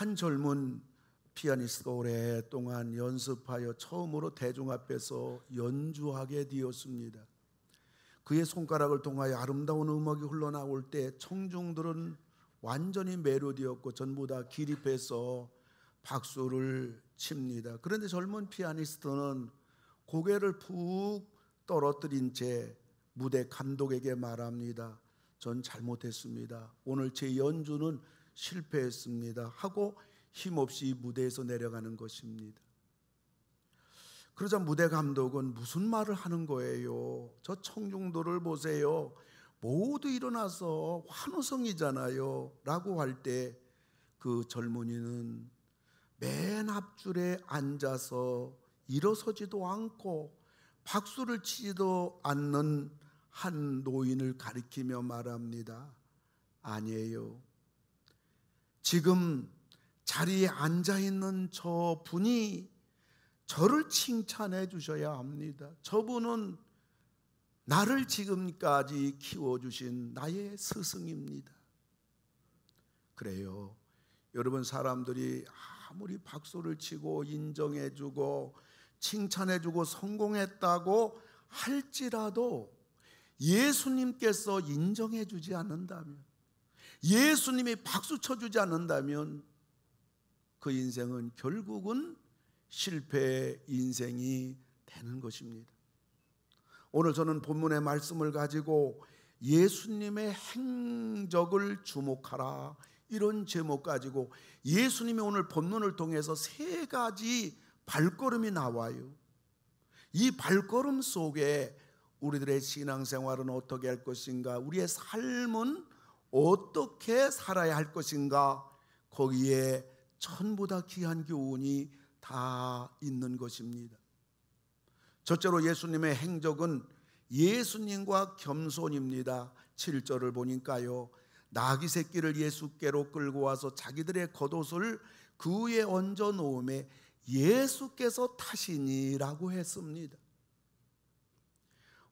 한 젊은 피아니스트가 오랫동안 연습하여 처음으로 대중 앞에서 연주하게 되었습니다. 그의 손가락을 통하여 아름다운 음악이 흘러나올 때 청중들은 완전히 매료되었고 전부 다 기립해서 박수를 칩니다. 그런데 젊은 피아니스트는 고개를 푹 떨어뜨린 채 무대 감독에게 말합니다. 전 잘못했습니다. 오늘 제 연주는 실패했습니다 하고 힘없이 무대에서 내려가는 것입니다. 그러자 무대 감독은 무슨 말을 하는 거예요? 저 청중들을 보세요. 모두 일어나서 환호성이잖아요 라고 할 때 그 젊은이는 맨 앞줄에 앉아서 일어서지도 않고 박수를 치지도 않는 한 노인을 가리키며 말합니다. 아니에요. 지금 자리에 앉아있는 저 분이 저를 칭찬해 주셔야 합니다. 저분은 나를 지금까지 키워주신 나의 스승입니다. 그래요. 여러분, 사람들이 아무리 박수를 치고 인정해주고 칭찬해주고 성공했다고 할지라도 예수님께서 인정해주지 않는다면, 예수님이 박수 쳐주지 않는다면 그 인생은 결국은 실패의 인생이 되는 것입니다. 오늘 저는 본문의 말씀을 가지고 예수님의 행적을 주목하라, 이런 제목 가지고 예수님이 오늘 본문을 통해서 세 가지 발걸음이 나와요. 이 발걸음 속에 우리들의 신앙생활은 어떻게 할 것인가, 우리의 삶은 어떻게 살아야 할 것인가, 거기에 전부 다 귀한 교훈이 다 있는 것입니다. 첫째로 예수님의 행적은 예수님과 겸손입니다. 7절을 보니까요, 나귀 새끼를 예수께로 끌고 와서 자기들의 겉옷을 그 위에 얹어 놓음에 예수께서 타시니라고 했습니다.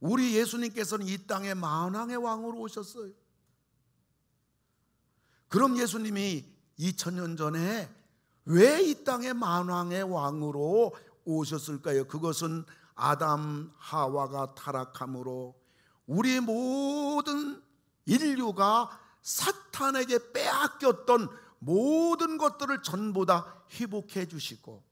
우리 예수님께서는 이 땅에 만왕의 왕으로 오셨어요. 그럼 예수님이 2000년 전에 왜 이 땅에 만왕의 왕으로 오셨을까요? 그것은 아담 하와가 타락함으로 우리 모든 인류가 사탄에게 빼앗겼던 모든 것들을 전부 다 회복해 주시고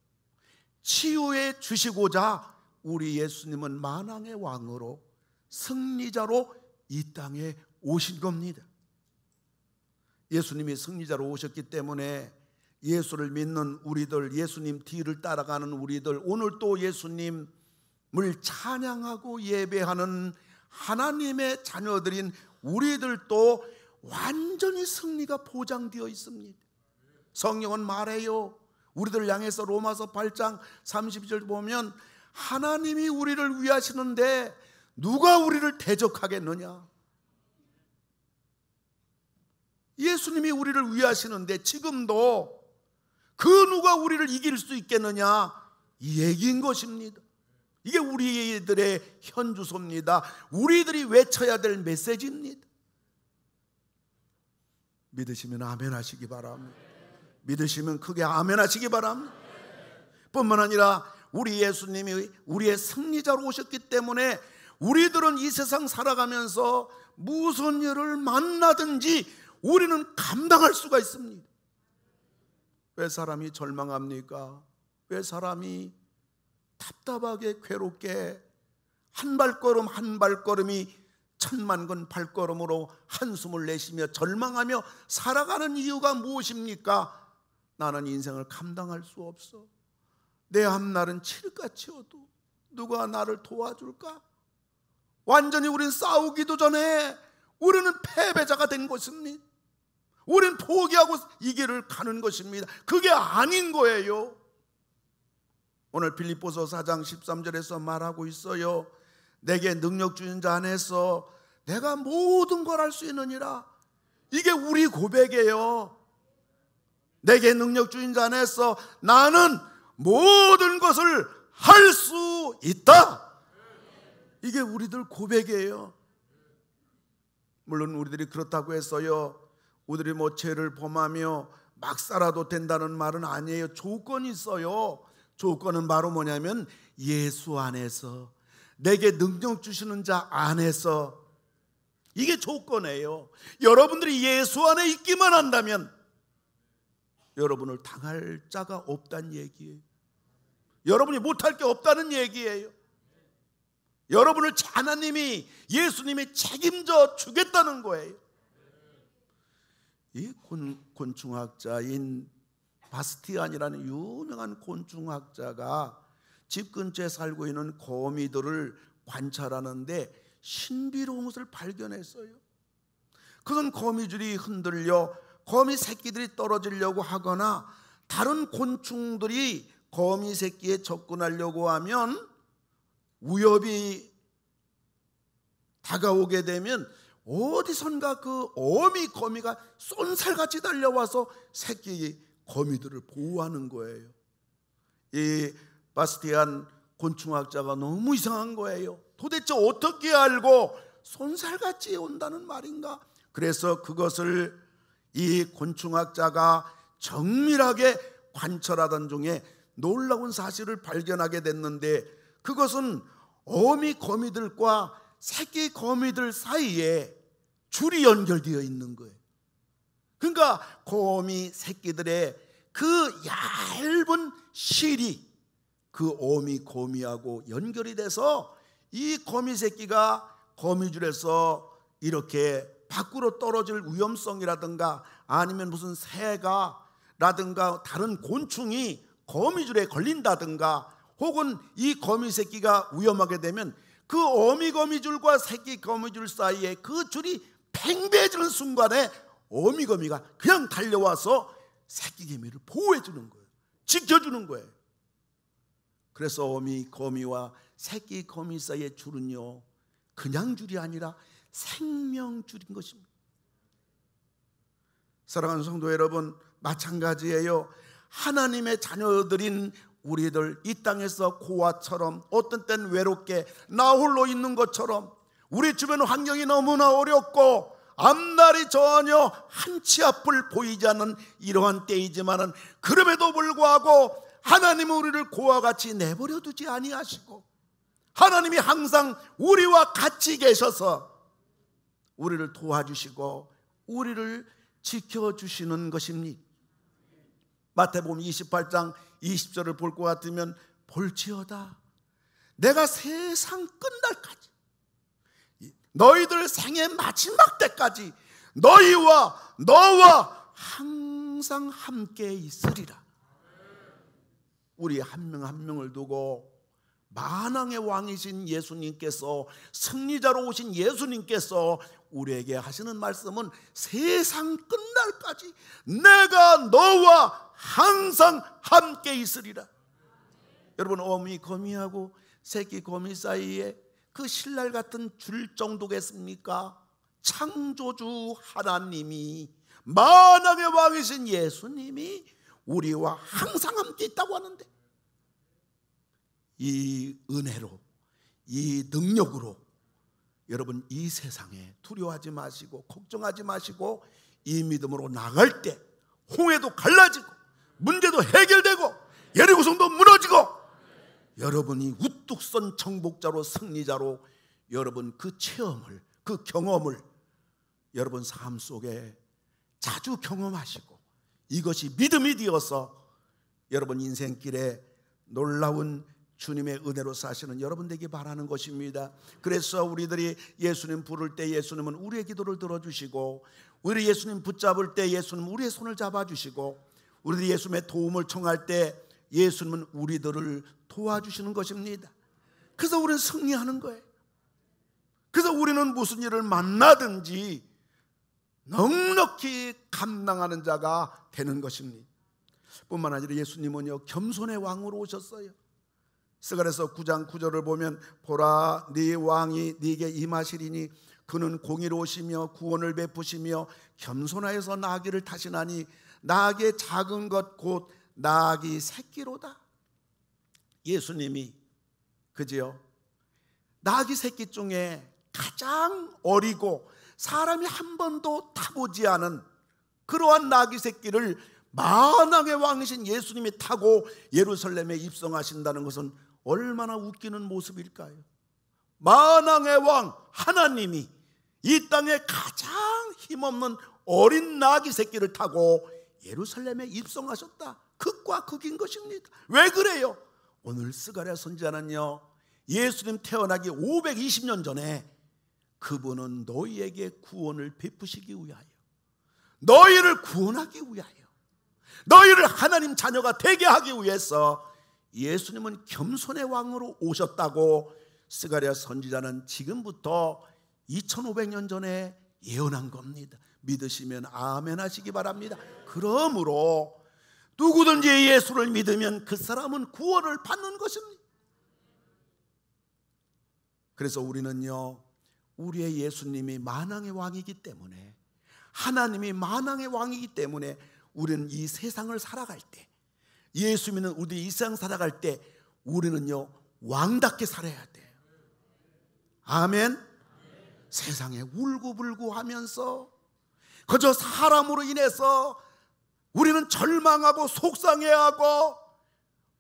치유해 주시고자 우리 예수님은 만왕의 왕으로 승리자로 이 땅에 오신 겁니다. 예수님이 승리자로 오셨기 때문에 예수를 믿는 우리들, 예수님 뒤를 따라가는 우리들, 오늘 또 예수님을 찬양하고 예배하는 하나님의 자녀들인 우리들도 완전히 승리가 보장되어 있습니다. 성경은 말해요. 우리들 향해서 로마서 8장 32절 보면 하나님이 우리를 위하시는데 누가 우리를 대적하겠느냐? 예수님이 우리를 위하시는데 지금도 그 누가 우리를 이길 수 있겠느냐? 이 얘기인 것입니다. 이게 우리들의 현주소입니다. 우리들이 외쳐야 될 메시지입니다. 믿으시면 아멘 하시기 바랍니다. 믿으시면 크게 아멘 하시기 바랍니다. 뿐만 아니라 우리 예수님이 우리의 승리자로 오셨기 때문에 우리들은 이 세상 살아가면서 무슨 일을 만나든지 우리는 감당할 수가 있습니다. 왜 사람이 절망합니까? 왜 사람이 답답하게 괴롭게 한 발걸음 한 발걸음이 천만건 발걸음으로 한숨을 내쉬며 절망하며 살아가는 이유가 무엇입니까? 나는 인생을 감당할 수 없어. 내 앞날은 칠같이 어두워. 누가 나를 도와줄까? 완전히 우린 싸우기도 전에 우리는 패배자가 된 것입니다. 우린 포기하고 이 길을 가는 것입니다. 그게 아닌 거예요. 오늘 빌립보서 4장 13절에서 말하고 있어요. 내게 능력 주신 자 안에서 내가 모든 걸 할 수 있느니라. 이게 우리 고백이에요. 내게 능력 주신 자 안에서 나는 모든 것을 할 수 있다. 이게 우리들 고백이에요. 물론 우리들이 그렇다고 했어요. 우리들이 뭐 죄를 범하며 막 살아도 된다는 말은 아니에요. 조건이 있어요. 조건은 바로 뭐냐면 예수 안에서, 내게 능력 주시는 자 안에서, 이게 조건이에요. 여러분들이 예수 안에 있기만 한다면 여러분을 당할 자가 없다는 얘기예요. 여러분이 못할 게 없다는 얘기예요. 여러분을 하나님이, 예수님이 책임져 주겠다는 거예요. 이 곤충학자인 바스티안이라는 유명한 곤충학자가 집 근처에 살고 있는 거미들을 관찰하는데 신비로운 것을 발견했어요. 그런 거미줄이 흔들려 거미 새끼들이 떨어지려고 하거나 다른 곤충들이 거미 새끼에 접근하려고 하면, 위협이 다가오게 되면 어디선가 그 거미가 쏜살같이 달려와서 새끼 거미들을 보호하는 거예요. 이 바스티안 곤충학자가 너무 이상한 거예요. 도대체 어떻게 알고 쏜살같이 온다는 말인가? 그래서 그것을 이 곤충학자가 정밀하게 관찰하던 중에 놀라운 사실을 발견하게 됐는데, 그것은 어미 거미들과 새끼 거미들 사이에 줄이 연결되어 있는 거예요. 그러니까 거미 새끼들의 그 얇은 실이 그 어미 거미하고 연결이 돼서 이 거미 새끼가 거미줄에서 이렇게 밖으로 떨어질 위험성이라든가 아니면 무슨 새가라든가 다른 곤충이 거미줄에 걸린다든가 혹은 이 거미 새끼가 위험하게 되면 그 어미 거미줄과 새끼 거미줄 사이에 그 줄이 팽배해지는 순간에 어미 거미가 그냥 달려와서 새끼 거미를 보호해 주는 거예요. 지켜주는 거예요. 그래서 어미 거미와 새끼 거미 사이의 줄은요, 그냥 줄이 아니라 생명줄인 것입니다. 사랑하는 성도 여러분, 마찬가지예요. 하나님의 자녀들인 우리들, 이 땅에서 고아처럼 어떤 땐 외롭게 나 홀로 있는 것처럼 우리 주변 환경이 너무나 어렵고 앞날이 전혀 한치 앞을 보이지 않는 이러한 때이지만은, 그럼에도 불구하고 하나님은 우리를 고아와 같이 내버려 두지 아니하시고 하나님이 항상 우리와 같이 계셔서 우리를 도와주시고 우리를 지켜주시는 것입니다. 마태복음 28장 20절을 볼 것 같으면, 볼지어다 내가 세상 끝날까지, 너희들 생의 마지막 때까지 너와 항상 함께 있으리라. 우리 한 명 한 명을 두고 만왕의 왕이신 예수님께서, 승리자로 오신 예수님께서 우리에게 하시는 말씀은 세상 끝날까지 내가 너와 항상 함께 있으리라. 여러분, 어미 거미하고 새끼 거미 사이에 그 신랄 같은 줄 정도겠습니까? 창조주 하나님이, 만왕의 왕이신 예수님이 우리와 항상 함께 있다고 하는데, 이 은혜로, 이 능력으로 여러분 이 세상에 두려워하지 마시고 걱정하지 마시고 이 믿음으로 나갈 때 홍해도 갈라지고 문제도 해결되고 여리고성도 무너지고 여러분이 우뚝 선 정복자로, 승리자로 여러분 그 체험을, 그 경험을 여러분 삶 속에 자주 경험하시고, 이것이 믿음이 되어서 여러분 인생길에 놀라운 주님의 은혜로 사시는 여러분 되기 바라는 것입니다. 그래서 우리들이 예수님 부를 때 예수님은 우리의 기도를 들어주시고, 우리 예수님 붙잡을 때 예수님은 우리의 손을 잡아주시고, 우리들이 예수님의 도움을 청할 때 예수님은 우리들을 도와주시는 것입니다. 그래서 우리는 승리하는 거예요. 그래서 우리는 무슨 일을 만나든지 넉넉히 감당하는 자가 되는 것입니다. 뿐만 아니라 예수님은요, 겸손의 왕으로 오셨어요. 스가랴서 9장 9절을 보면, 보라 네 왕이 네게 임하시리니 그는 공의로우시며 구원을 베푸시며 겸손하여서 나귀를 타시나니 나귀의 작은 것 곧 나귀 새끼로다. 예수님이 그지요, 나귀 새끼 중에 가장 어리고 사람이 한 번도 타보지 않은 그러한 나귀 새끼를 만왕의 왕이신 예수님이 타고 예루살렘에 입성하신다는 것은 얼마나 웃기는 모습일까요? 만왕의 왕 하나님이 이 땅에 가장 힘없는 어린 나귀 새끼를 타고 예루살렘에 입성하셨다. 극과 극인 것입니다. 왜 그래요? 오늘 스가랴 선지자는요, 예수님 태어나기 520년 전에 그분은 너희에게 구원을 베푸시기 위하여, 너희를 구원하기 위하여, 너희를 하나님 자녀가 되게 하기 위해서 예수님은 겸손의 왕으로 오셨다고 스가랴 선지자는 지금부터 2500년 전에 예언한 겁니다. 믿으시면 아멘 하시기 바랍니다. 그러므로 누구든지 예수를 믿으면 그 사람은 구원을 받는 것입니다. 그래서 우리는요, 우리의 예수님이 만왕의 왕이기 때문에, 하나님이 만왕의 왕이기 때문에 우리는 이 세상을 살아갈 때, 예수 믿는 우리 이 세상 살아갈 때 우리는요 왕답게 살아야 돼요. 아멘. 세상에 울고불고 하면서 그저 사람으로 인해서 우리는 절망하고 속상해하고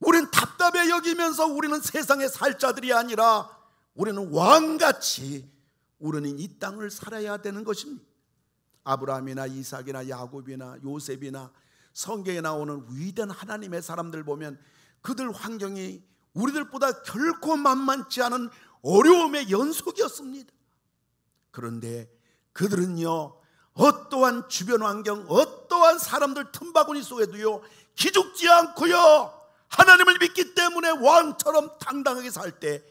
우리는 답답해 여기면서 우리는 세상에 살 자들이 아니라 우리는 왕같이 우리는 이 땅을 살아야 되는 것입니다. 아브라함이나 이삭이나 야곱이나 요셉이나 성경에 나오는 위대한 하나님의 사람들 보면 그들 환경이 우리들보다 결코 만만치 않은 어려움의 연속이었습니다. 그런데 그들은요 어떠한 주변 환경, 어떠한 사람들 틈바구니 속에도요 기죽지 않고요 하나님을 믿기 때문에 왕처럼 당당하게 살 때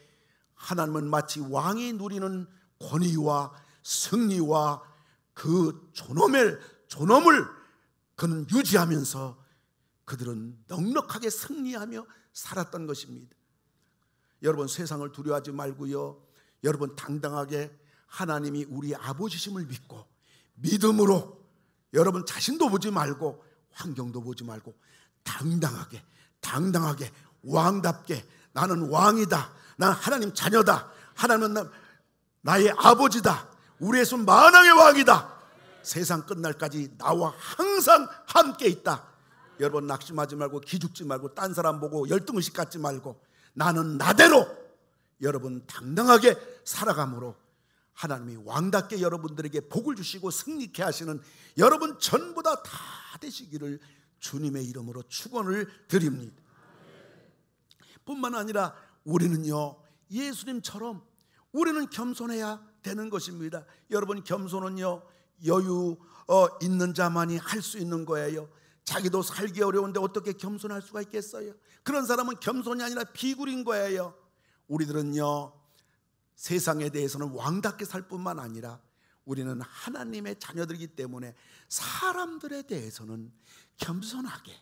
하나님은 마치 왕이 누리는 권위와 승리와 그 존엄을 그는 유지하면서 그들은 넉넉하게 승리하며 살았던 것입니다. 여러분, 세상을 두려워하지 말고요, 여러분 당당하게 하나님이 우리 아버지심을 믿고 믿음으로 여러분 자신도 보지 말고 환경도 보지 말고 당당하게 왕답게 나는 왕이다, 나는 하나님 자녀다, 하나님은 나의 아버지다, 우리 예수는 만왕의 왕이다, 세상 끝날까지 나와 항상 함께 있다. 여러분 낙심하지 말고 기죽지 말고 딴 사람 보고 열등의식 갖지 말고 나는 나대로 여러분 당당하게 살아감으로 하나님이 왕답게 여러분들에게 복을 주시고 승리케 하시는 여러분 전부 다 되시기를 주님의 이름으로 축원을 드립니다. 뿐만 아니라 우리는요 예수님처럼 우리는 겸손해야 되는 것입니다. 여러분, 겸손은요 여유 있는 자만이 할 수 있는 거예요. 자기도 살기 어려운데 어떻게 겸손할 수가 있겠어요? 그런 사람은 겸손이 아니라 비굴인 거예요. 우리들은요 세상에 대해서는 왕답게 살 뿐만 아니라 우리는 하나님의 자녀들이기 때문에 사람들에 대해서는 겸손하게,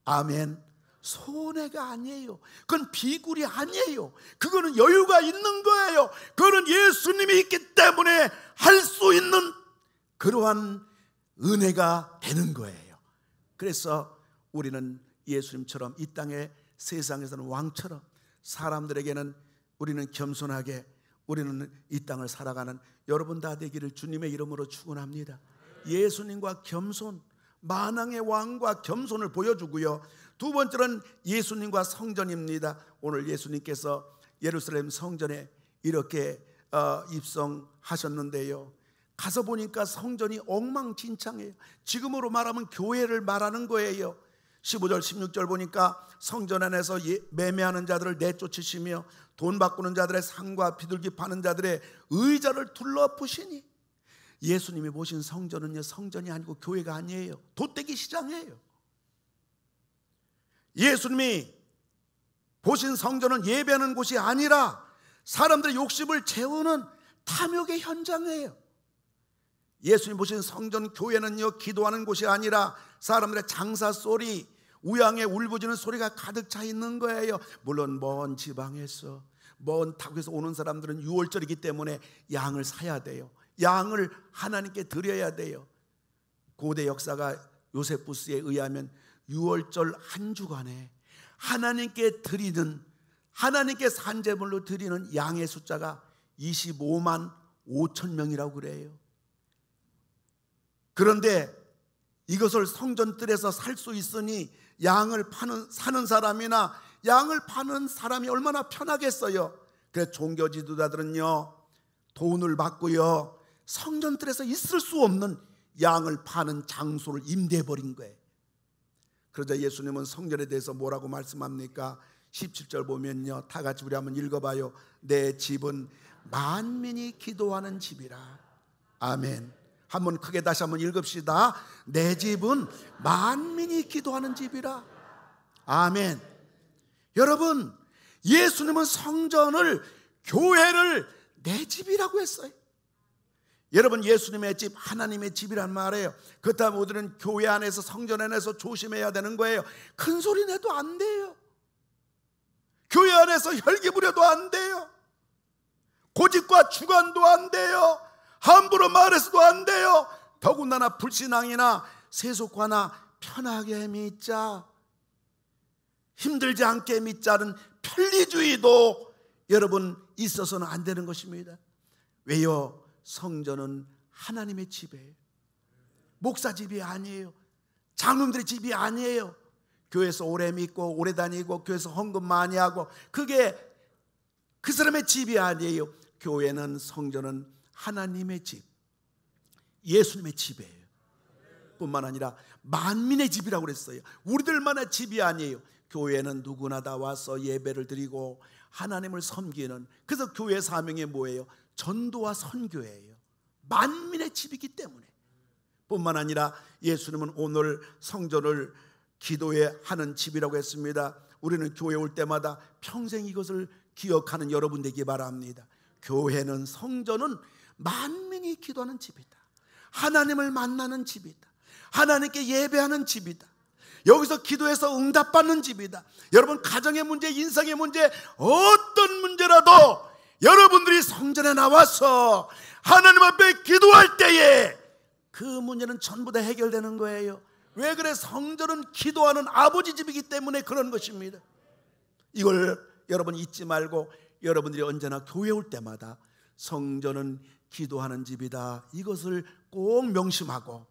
아멘, 손해가 아니에요. 그건 비굴이 아니에요. 그거는 여유가 있는 거예요. 그거는 예수님이 있기 때문에 할 수 있는 그러한 은혜가 되는 거예요. 그래서 우리는 예수님처럼 이 땅의 세상에서는 왕처럼, 사람들에게는 우리는 겸손하게 우리는 이 땅을 살아가는 여러분 다 되기를 주님의 이름으로 축원합니다. 예수님과 겸손, 만왕의 왕과 겸손을 보여주고요, 두 번째는 예수님과 성전입니다. 오늘 예수님께서 예루살렘 성전에 이렇게 입성하셨는데요, 가서 보니까 성전이 엉망진창해요. 지금으로 말하면 교회를 말하는 거예요. 15절 16절 보니까 성전 안에서 매매하는 자들을 내쫓으시며 돈 바꾸는 자들의 상과 비둘기 파는 자들의 의자를 둘러부시니, 예수님이 보신 성전은요 성전이 아니고 교회가 아니에요. 돗대기 시장이에요. 예수님이 보신 성전은 예배하는 곳이 아니라 사람들의 욕심을 채우는 탐욕의 현장이에요. 예수님 보신 성전 교회는요 기도하는 곳이 아니라 사람들의 장사 소리, 우양에 울부짖는 소리가 가득 차 있는 거예요. 물론 먼 지방에서 먼 타국에서 오는 사람들은 유월절이기 때문에 양을 사야 돼요. 양을 하나님께 드려야 돼요. 고대 역사가 요세푸스에 의하면 유월절 한 주간에 하나님께 드리는, 하나님께 산제물로 드리는 양의 숫자가 25만 5천 명이라고 그래요. 그런데 이것을 성전뜰에서 살 수 있으니 양을 사는 사람이나 양을 파는 사람이 얼마나 편하겠어요. 그래서 종교 지도자들은요, 돈을 받고요, 성전뜰에서 있을 수 없는 양을 파는 장소를 임대해버린 거예요. 그러자 예수님은 성전에 대해서 뭐라고 말씀합니까? 17절 보면요, 다 같이 우리 한번 읽어봐요. 내 집은 만민이 기도하는 집이라. 아멘. 한번 크게 다시 한번 읽읍시다. 내 집은 만민이 기도하는 집이라. 아멘. 여러분, 예수님은 성전을, 교회를 내 집이라고 했어요. 여러분, 예수님의 집, 하나님의 집이란 말이에요. 그렇다면 우리는 교회 안에서, 성전 안에서 조심해야 되는 거예요. 큰 소리 내도 안 돼요. 교회 안에서 혈기 부려도 안 돼요. 고집과 주관도 안 돼요. 함부로 말해서도 안 돼요. 더군다나 불신앙이나 세속화나 편하게 믿자, 힘들지 않게 믿자는 편리주의도 여러분 있어서는 안 되는 것입니다. 왜요? 성전은 하나님의 집이에요. 목사 집이 아니에요. 장로들의 집이 아니에요. 교회에서 오래 믿고 오래 다니고 교회에서 헌금 많이 하고 그게 그 사람의 집이 아니에요. 교회는, 성전은 하나님의 집, 예수님의 집이에요. 뿐만 아니라 만민의 집이라고 그랬어요. 우리들만의 집이 아니에요. 교회는 누구나 다 와서 예배를 드리고 하나님을 섬기는, 그래서 교회의 사명이 뭐예요? 전도와 선교예요. 만민의 집이기 때문에. 뿐만 아니라 예수님은 오늘 성전을 기도에 하는 집이라고 했습니다. 우리는 교회 올 때마다 평생 이것을 기억하는 여러분 되기 바랍니다. 교회는, 성전은 만민이 기도하는 집이다. 하나님을 만나는 집이다. 하나님께 예배하는 집이다. 여기서 기도해서 응답받는 집이다. 여러분, 가정의 문제, 인생의 문제, 어떤 문제라도 여러분들이 성전에 나와서 하나님 앞에 기도할 때에 그 문제는 전부 다 해결되는 거예요. 왜 그래? 성전은 기도하는 아버지 집이기 때문에 그런 것입니다. 이걸 여러분 잊지 말고 여러분들이 언제나 교회 올 때마다 성전은 기도하는 집이다, 이것을 꼭 명심하고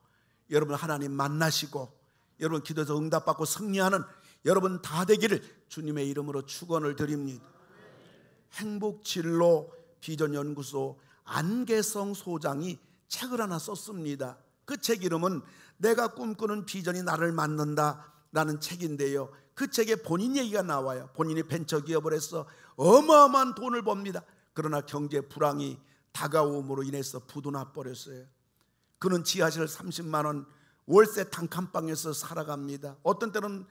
여러분 하나님 만나시고 여러분 기도해서 응답받고 승리하는 여러분 다 되기를 주님의 이름으로 축원을 드립니다. 행복진로 비전연구소 안계성 소장이 책을 하나 썼습니다. 그 책 이름은 내가 꿈꾸는 비전이 나를 만든다 라는 책인데요, 그 책에 본인 얘기가 나와요. 본인이 벤처기업을 해서 어마어마한 돈을 법니다. 그러나 경제 불황이 다가옴으로 인해서 부도나 버렸어요. 그는 지하실 30만 원 월세 단칸방에서 살아갑니다. 어떤 때는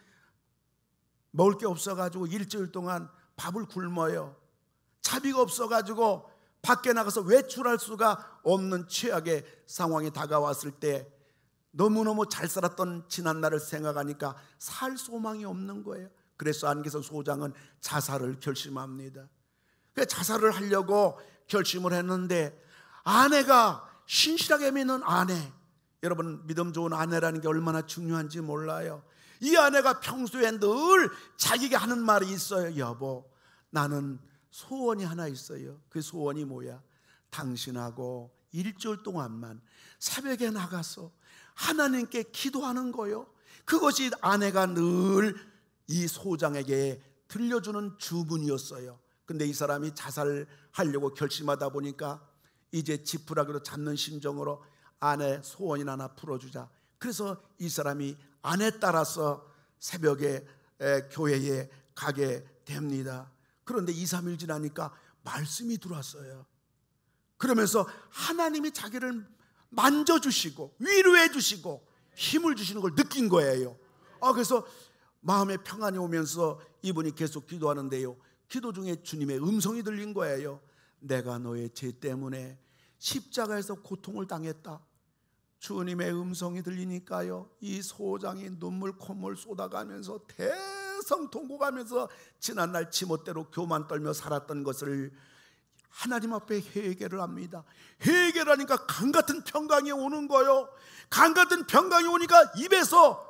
먹을 게 없어가지고 일주일 동안 밥을 굶어요. 차비가 없어가지고 밖에 나가서 외출할 수가 없는 최악의 상황이 다가왔을 때 너무너무 잘 살았던 지난날을 생각하니까 살 소망이 없는 거예요. 그래서 안계성 소장은 자살을 결심합니다. 자살을 하려고 결심을 했는데 아내가, 신실하게 믿는 아내, 여러분 믿음 좋은 아내라는 게 얼마나 중요한지 몰라요. 이 아내가 평소에 늘 자기가 하는 말이 있어요. 여보, 나는 소원이 하나 있어요. 그 소원이 뭐야? 당신하고 일주일 동안만 새벽에 나가서 하나님께 기도하는 거요. 그것이 아내가 늘 이 소장에게 들려주는 주문이었어요. 근데 이 사람이 자살하려고 결심하다 보니까 이제 지푸라기로 잡는 심정으로 아내 소원이나 하나 풀어주자. 그래서 이 사람이 아내 따라서 새벽에 교회에 가게 됩니다. 그런데 2, 3일 지나니까 말씀이 들어왔어요. 그러면서 하나님이 자기를 만져주시고 위로해 주시고 힘을 주시는 걸 느낀 거예요. 그래서 마음에 평안이 오면서 이분이 계속 기도하는데요, 기도 중에 주님의 음성이 들린 거예요. 내가 너의 죄 때문에 십자가에서 고통을 당했다. 주님의 음성이 들리니까요, 이 소장이 눈물 콧물 쏟아가면서 대성통곡하면서 지난날 지멋대로 교만 떨며 살았던 것을 하나님 앞에 회개를 합니다. 회개를 하니까 강같은 평강이 오는 거예요. 강같은 평강이 오니까 입에서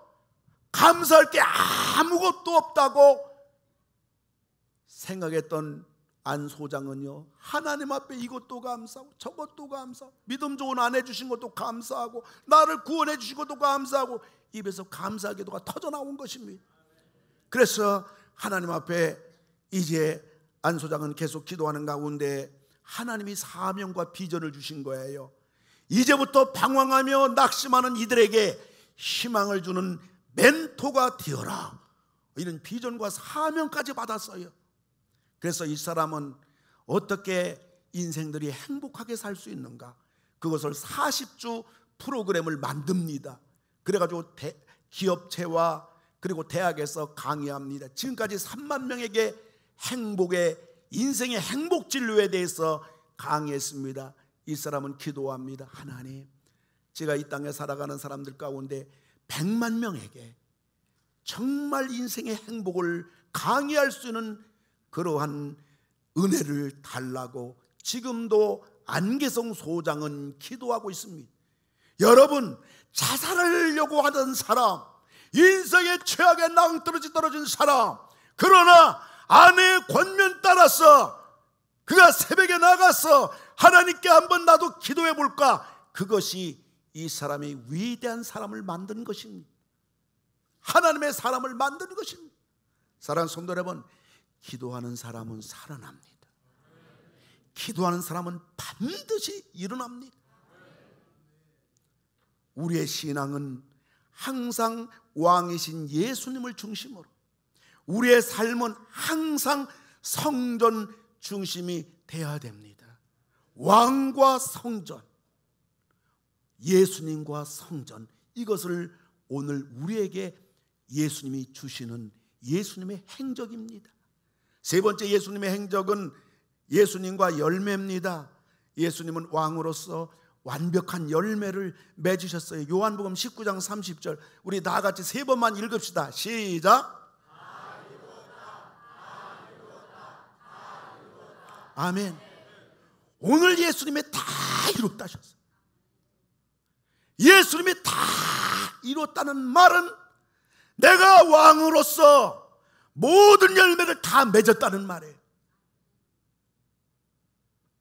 감사할 게 아무것도 없다고 생각했던 안 소장은요, 하나님 앞에 이것도 감사하고 저것도 감사하고 믿음 좋은 아내 주신 것도 감사하고 나를 구원해 주신 것도 감사하고 입에서 감사 기도가 터져나온 것입니다. 그래서 하나님 앞에 이제 안 소장은 계속 기도하는 가운데 하나님이 사명과 비전을 주신 거예요. 이제부터 방황하며 낙심하는 이들에게 희망을 주는 멘토가 되어라, 이런 비전과 사명까지 받았어요. 그래서 이 사람은 어떻게 인생들이 행복하게 살 수 있는가, 그것을 40주 프로그램을 만듭니다. 그래가지고 기업체와 그리고 대학에서 강의합니다. 지금까지 3만 명에게 인생의 행복 진로에 대해서 강의했습니다. 이 사람은 기도합니다. 하나님, 제가 이 땅에 살아가는 사람들 가운데 100만 명에게 정말 인생의 행복을 강의할 수 있는 그러한 은혜를 달라고 지금도 안계성 소장은 기도하고 있습니다. 여러분, 자살하려고 하던 사람, 인생의 최악의 낭떠러지 떨어진 사람, 그러나 아내의 권면 따라서 그가 새벽에 나가서 하나님께 한번 나도 기도해 볼까, 그것이 이 사람이 위대한 사람을 만든 것입니다. 하나님의 사람을 만드는 것입니다. 사랑하는 성도 여러분, 기도하는 사람은 살아납니다. 기도하는 사람은 반드시 일어납니다. 우리의 신앙은 항상 왕이신 예수님을 중심으로, 우리의 삶은 항상 성전 중심이 되어야 됩니다. 왕과 성전, 예수님과 성전, 이것을 오늘 우리에게 예수님이 주시는 예수님의 행적입니다. 세 번째 예수님의 행적은 예수님과 열매입니다. 예수님은 왕으로서 완벽한 열매를 맺으셨어요. 요한복음 19장 30절, 우리 다 같이 세 번만 읽읍시다. 시작. 아멘. 오늘 예수님이 다 이뤘다 하셨어요. 예수님이 다 이뤘다는 말은 내가 왕으로서 모든 열매를 다 맺었다는 말이에요.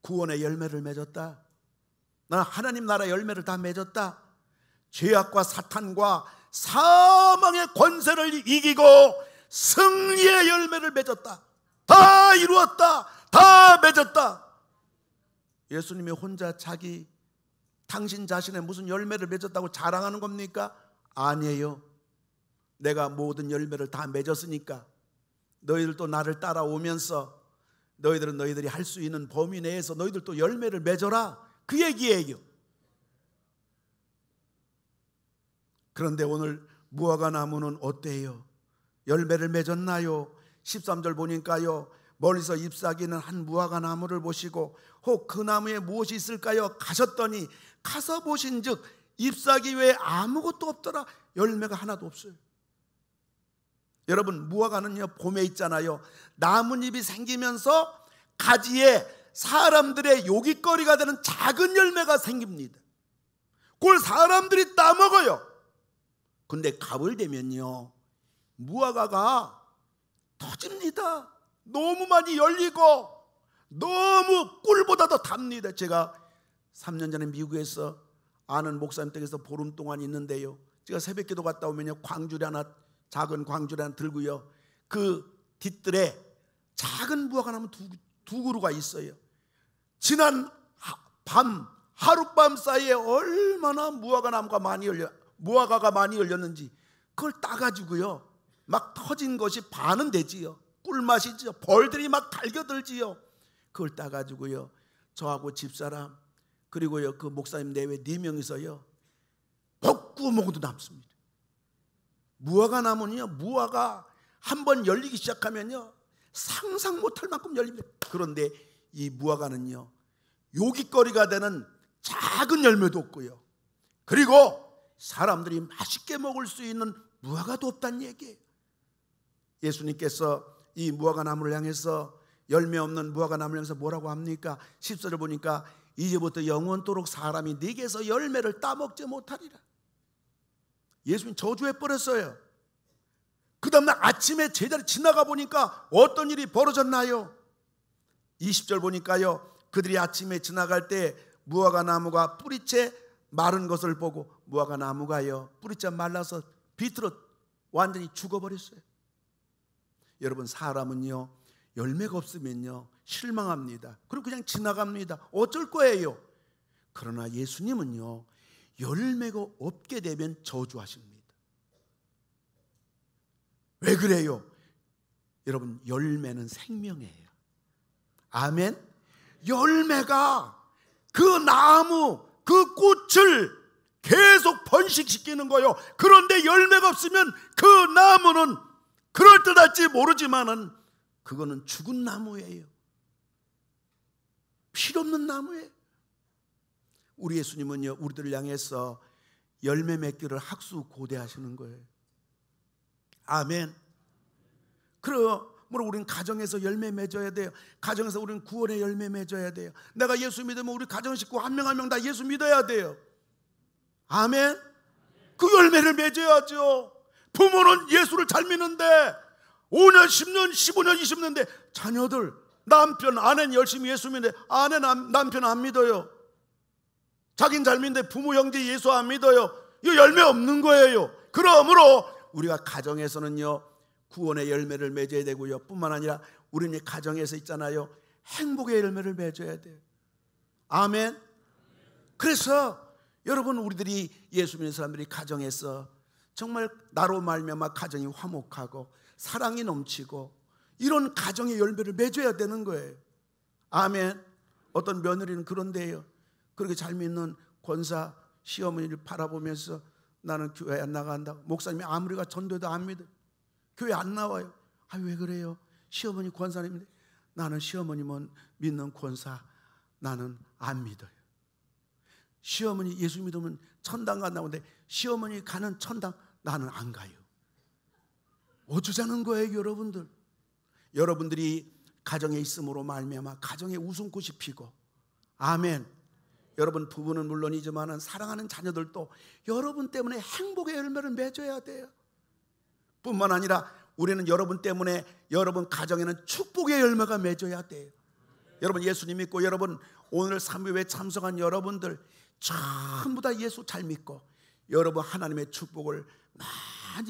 구원의 열매를 맺었다. 나는 하나님 나라 열매를 다 맺었다. 죄악과 사탄과 사망의 권세를 이기고 승리의 열매를 맺었다. 다 이루었다. 다 맺었다. 예수님이 혼자 당신 자신의 무슨 열매를 맺었다고 자랑하는 겁니까? 아니에요. 내가 모든 열매를 다 맺었으니까 너희들도 나를 따라오면서 너희들은 너희들이 할 수 있는 범위 내에서 너희들도 열매를 맺어라, 그 얘기예요. 그런데 오늘 무화과 나무는 어때요? 열매를 맺었나요? 13절 보니까요, 멀리서 잎사귀는 한 무화과 나무를 보시고 혹 그 나무에 무엇이 있을까요? 가셨더니 가서 보신즉 잎사귀 외에 아무것도 없더라. 열매가 하나도 없어요. 여러분, 무화과는요, 봄에 있잖아요. 나뭇잎이 생기면서 가지에 사람들의 요깃거리가 되는 작은 열매가 생깁니다. 그걸 사람들이 따먹어요. 근데 가을 되면요, 무화과가 터집니다. 너무 많이 열리고 너무 꿀보다 더 답니다. 제가 3년 전에 미국에서 아는 목사님 댁에서 보름 동안 있는데요, 제가 새벽기도 갔다 오면요, 작은 광주리 하나 들고요, 그 뒷뜰에 작은 무화과 나무 두 그루가 있어요. 지난 하룻밤 사이에 얼마나 무화과가 많이 열렸는지 그걸 따가지고요, 막 터진 것이 반은 되지요. 꿀맛이지요. 벌들이 막 달겨들지요. 그걸 따가지고요, 저하고 집사람 그리고요 그 목사님 내외 4명이서요 볶고 먹어도 남습니다. 무화과 나무는요, 무화과 한번 열리기 시작하면요 상상 못할 만큼 열립니다. 그런데 이 무화과는요, 요깃거리가 되는 작은 열매도 없고요, 그리고 사람들이 맛있게 먹을 수 있는 무화과도 없다는 얘기예요. 예수님께서 이 무화과 나무를 향해서, 열매 없는 무화과 나무를 향해서 뭐라고 합니까? 14절 보니까 이제부터 영원토록 사람이 네게서 열매를 따먹지 못하리라. 예수님 저주해 버렸어요. 그 다음날 아침에 제자리 지나가 보니까 어떤 일이 벌어졌나요? 20절 보니까요, 그들이 아침에 지나갈 때 무화과 나무가 뿌리채 마른 것을 보고, 무화과 나무가요 뿌리채 말라서 비틀어 완전히 죽어버렸어요. 여러분, 사람은요 열매가 없으면요 실망합니다. 그리고 그냥 지나갑니다. 어쩔 거예요. 그러나 예수님은요 열매가 없게 되면 저주하십니다. 왜 그래요? 여러분, 열매는 생명이에요. 아멘. 열매가 그 나무, 그 꽃을 계속 번식시키는 거예요. 그런데 열매가 없으면 그 나무는 그럴듯할지 모르지만은 그거는 죽은 나무예요. 필요 없는 나무예요. 우리 예수님은요 우리들을 향해서 열매 맺기를 학수고대하시는 거예요. 아멘. 그러므로 우리는 가정에서 열매 맺어야 돼요. 가정에서 우리는 구원의 열매 맺어야 돼요. 내가 예수 믿으면 우리 가정 식구 한 명 한 명 다 예수 믿어야 돼요. 아멘. 그 열매를 맺어야죠. 부모는 예수를 잘 믿는데 5년, 10년, 15년, 20년인데 자녀들, 남편, 아내는 열심히 예수 믿는데 아내, 남편 안 믿어요. 자긴 잘 믿는데 부모, 형제 예수 안 믿어요. 이거 열매 없는 거예요. 그러므로 우리가 가정에서는요 구원의 열매를 맺어야 되고요, 뿐만 아니라 우리는 가정에서 있잖아요 행복의 열매를 맺어야 돼요. 아멘. 그래서 여러분, 우리들이 예수 믿는 사람들이 가정에서 정말 나로 말미암아 가정이 화목하고 사랑이 넘치고 이런 가정의 열매를 맺어야 되는 거예요. 아멘. 어떤 며느리는 그런데요, 그렇게 잘 믿는 권사 시어머니를 바라보면서 나는 교회 안 나간다. 목사님이 아무리가 전도해도 안 믿어. 교회 안 나와요. 아, 왜 그래요? 시어머니 권사님인데. 나는 시어머니만 믿는 권사, 나는 안 믿어요. 시어머니 예수 믿으면 천당 간다는데 시어머니 가는 천당 나는 안 가요. 어쩌자는 거예요, 여러분들? 여러분들이 가정에 있음으로 말미암아 가정에 웃음꽃이 피고, 아멘. 여러분, 부부는 물론이지만 사랑하는 자녀들도 여러분 때문에 행복의 열매를 맺어야 돼요. 뿐만 아니라 우리는 여러분 때문에 여러분 가정에는 축복의 열매가 맺어야 돼요. 여러분, 예수님 믿고 여러분 오늘 3위에 참석한 여러분들 전부 다 예수 잘 믿고 여러분 하나님의 축복을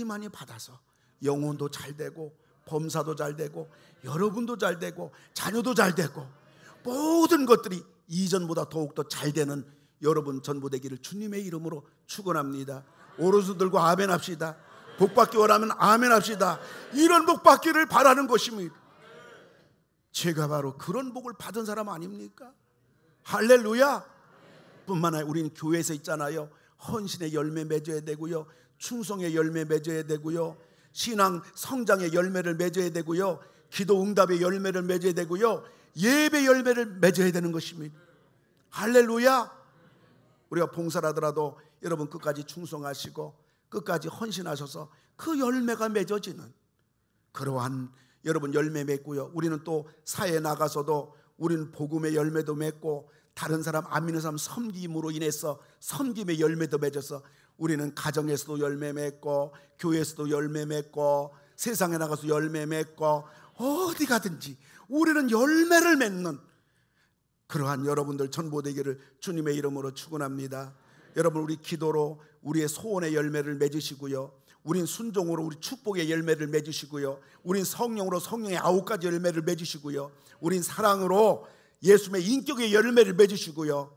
많이 받아서 영혼도 잘 되고 범사도 잘 되고 여러분도 잘 되고 자녀도 잘 되고 모든 것들이 이전보다 더욱더 잘 되는 여러분 전부 되기를 주님의 이름으로 축원합니다. 오른손 들고 아멘 합시다. 복 받기 원하면 아멘 합시다. 이런 복 받기를 바라는 것입니다. 제가 바로 그런 복을 받은 사람 아닙니까? 할렐루야. 뿐만 아니라 우리는 교회에서 있잖아요, 헌신의 열매 맺어야 되고요, 충성의 열매 맺어야 되고요, 신앙 성장의 열매를 맺어야 되고요, 기도 응답의 열매를 맺어야 되고요, 예배 열매를 맺어야 되는 것입니다. 할렐루야. 우리가 봉사를 하더라도 여러분 끝까지 충성하시고 끝까지 헌신하셔서 그 열매가 맺어지는 그러한 여러분 열매 맺고요, 우리는 또 사회에 나가서도 우리는 복음의 열매도 맺고 다른 사람 안 믿는 사람 섬김으로 인해서 섬김의 열매도 맺어서 우리는 가정에서도 열매 맺고 교회에서도 열매 맺고 세상에 나가서 열매 맺고 어디 가든지 우리는 열매를 맺는 그러한 여러분들 전부 되기를 주님의 이름으로 축원합니다. 여러분, 우리 기도로 우리의 소원의 열매를 맺으시고요, 우린 순종으로 우리 축복의 열매를 맺으시고요, 우린 성령으로 성령의 9가지 열매를 맺으시고요, 우린 사랑으로 예수님의 인격의 열매를 맺으시고요,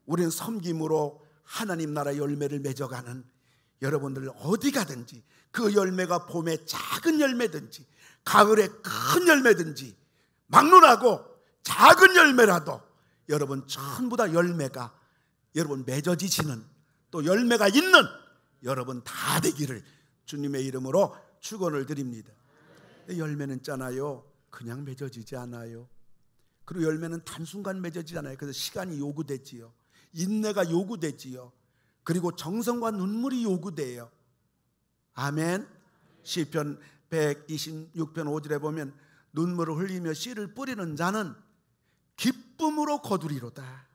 우린 섬김으로 하나님 나라의 열매를 맺어가는 여러분들 어디 가든지 그 열매가 봄에 작은 열매든지 가을에 큰 열매든지 막론하고 작은 열매라도 여러분 전부 다 열매가 여러분 맺어지시는 또 열매가 있는 여러분 다 되기를 주님의 이름으로 축원을 드립니다. 열매는 있잖아요, 그냥 맺어지지 않아요. 그리고 열매는 단순간 맺어지지 않아요. 그래서 시간이 요구되지요, 인내가 요구되지요, 그리고 정성과 눈물이 요구돼요. 아멘. 시편 126편 5절에 보면 눈물을 흘리며 씨를 뿌리는 자는 기쁨으로 거두리로다.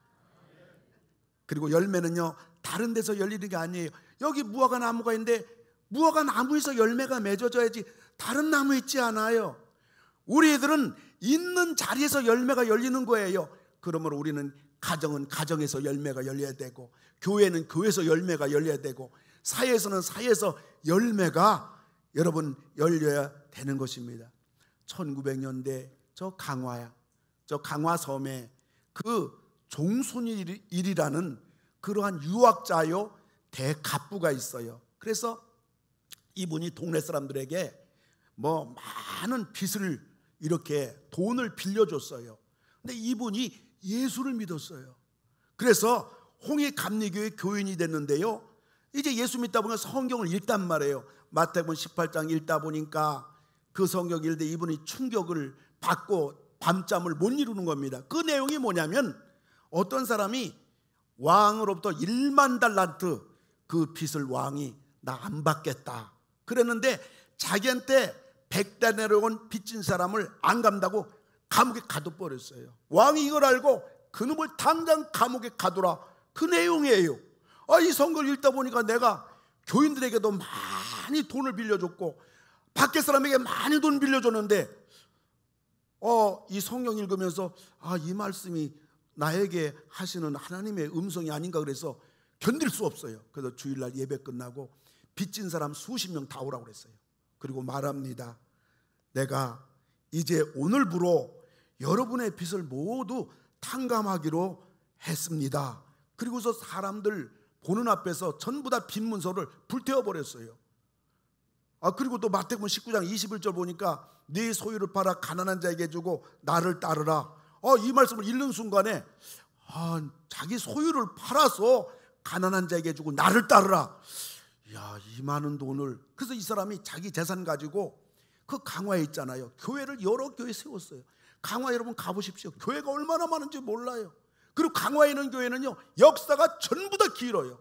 그리고 열매는요 다른 데서 열리는 게 아니에요. 여기 무화과 나무가 있는데 무화과 나무에서 열매가 맺어져야지 다른 나무에 있지 않아요. 우리들은 있는 자리에서 열매가 열리는 거예요. 그러므로 우리는 가정은 가정에서 열매가 열려야 되고, 교회는 교회에서 열매가 열려야 되고, 사회에서는 사회에서 열매가 여러분 열려야 되는 것입니다. 1900년대 저 강화섬에 그 종순일이라는 그러한 유학자요 대갑부가 있어요. 그래서 이분이 동네 사람들에게 뭐 많은 빚을 이렇게 돈을 빌려줬어요. 근데 이분이 예수를 믿었어요. 그래서 홍익감리교회 교인이 됐는데요, 이제 예수 믿다 보니까 성경을 읽단 말이에요. 마태복음 18장 읽다 보니까 그 성경 읽을 때 이분이 충격을 받고 밤잠을 못 이루는 겁니다. 그 내용이 뭐냐면, 어떤 사람이 왕으로부터 1만 달란트 그 빚을 왕이 나 안 받겠다 그랬는데, 자기한테 100데나리온 빚진 사람을 안 갚는다고 감옥에 가둬버렸어요. 왕이 이걸 알고 그놈을 당장 감옥에 가두라, 그 내용이에요. 이 성경을 읽다 보니까 내가 교인들에게도 많이 돈을 빌려줬고 밖에 사람에게 많이 돈 빌려줬는데 이 성경 읽으면서 이 말씀이 나에게 하시는 하나님의 음성이 아닌가, 그래서 견딜 수 없어요. 그래서 주일날 예배 끝나고 빚진 사람 수십 명 다 오라고 그랬어요. 그리고 말합니다. 내가 이제 오늘부로 여러분의 빚을 모두 탕감하기로 했습니다. 그리고서 사람들 보는 앞에서 전부 다 빚 문서를 불태워버렸어요. 그리고 또 마태복음 19장 21절 보니까 네 소유를 팔아 가난한 자에게 주고 나를 따르라. 이 말씀을 읽는 순간에 자기 소유를 팔아서 가난한 자에게 주고 나를 따르라. 이 많은 돈을. 그래서 이 사람이 자기 재산 가지고 그 강화에 있잖아요, 교회를 여러 교회 세웠어요. 강화 여러분 가보십시오. 교회가 얼마나 많은지 몰라요. 그리고 강화에 있는 교회는요, 역사가 전부 다 길어요.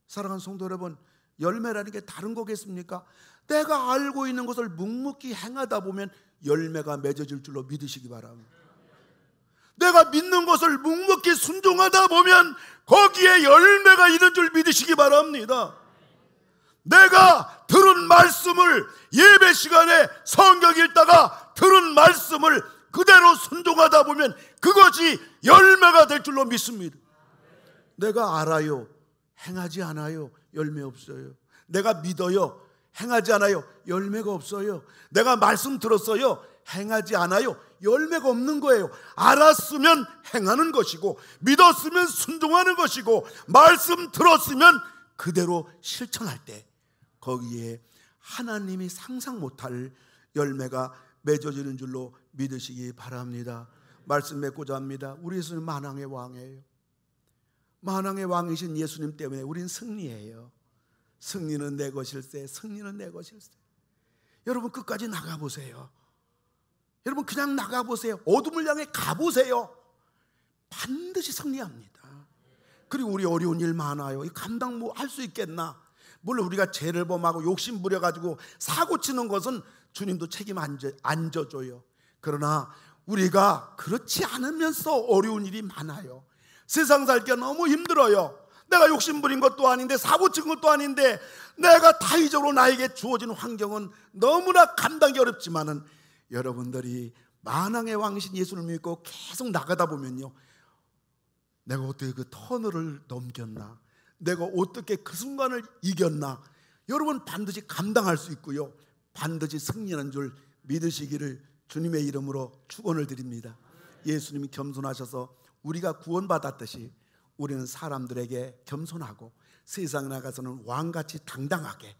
사랑하는 성도 여러분, 열매라는 게 다른 거겠습니까? 내가 알고 있는 것을 묵묵히 행하다 보면 열매가 맺어질 줄로 믿으시기 바랍니다. 내가 믿는 것을 묵묵히 순종하다 보면 거기에 열매가 있는 줄 믿으시기 바랍니다. 내가 들은 말씀을 예배 시간에 성경 읽다가 들은 말씀을 그대로 순종하다 보면 그것이 열매가 될 줄로 믿습니다. 내가 알아요, 행하지 않아요, 열매 없어요. 내가 믿어요, 행하지 않아요, 열매가 없어요. 내가 말씀 들었어요, 행하지 않아요, 열매가 없는 거예요. 알았으면 행하는 것이고, 믿었으면 순종하는 것이고, 말씀 들었으면 그대로 실천할 때 거기에 하나님이 상상 못할 열매가 맺어지는 줄로 믿으시기 바랍니다. 말씀 맺고자 합니다. 우리 예수님 만왕의 왕이에요. 만왕의 왕이신 예수님 때문에 우린 승리해요. 승리는 내 것일세, 승리는 내 것일세. 여러분 끝까지 나가보세요. 여러분 그냥 나가보세요. 어둠을 향해 가보세요. 반드시 승리합니다. 그리고 우리 어려운 일 많아요. 감당 뭐 할 수 있겠나? 물론 우리가 죄를 범하고 욕심 부려가지고 사고 치는 것은 주님도 책임 안 져줘요. 그러나 우리가 그렇지 않으면서 어려운 일이 많아요. 세상 살기가 너무 힘들어요. 내가 욕심 부린 것도 아닌데 사고 친 것도 아닌데 내가 타의적으로 나에게 주어진 환경은 너무나 감당이 어렵지만은 여러분들이 만왕의 왕이신 예수를 믿고 계속 나가다 보면요, 내가 어떻게 그 터널을 넘겼나, 내가 어떻게 그 순간을 이겼나, 여러분 반드시 감당할 수 있고요, 반드시 승리하는 줄 믿으시기를 주님의 이름으로 축원을 드립니다. 예수님이 겸손하셔서 우리가 구원받았듯이 우리는 사람들에게 겸손하고 세상에 나가서는 왕같이 당당하게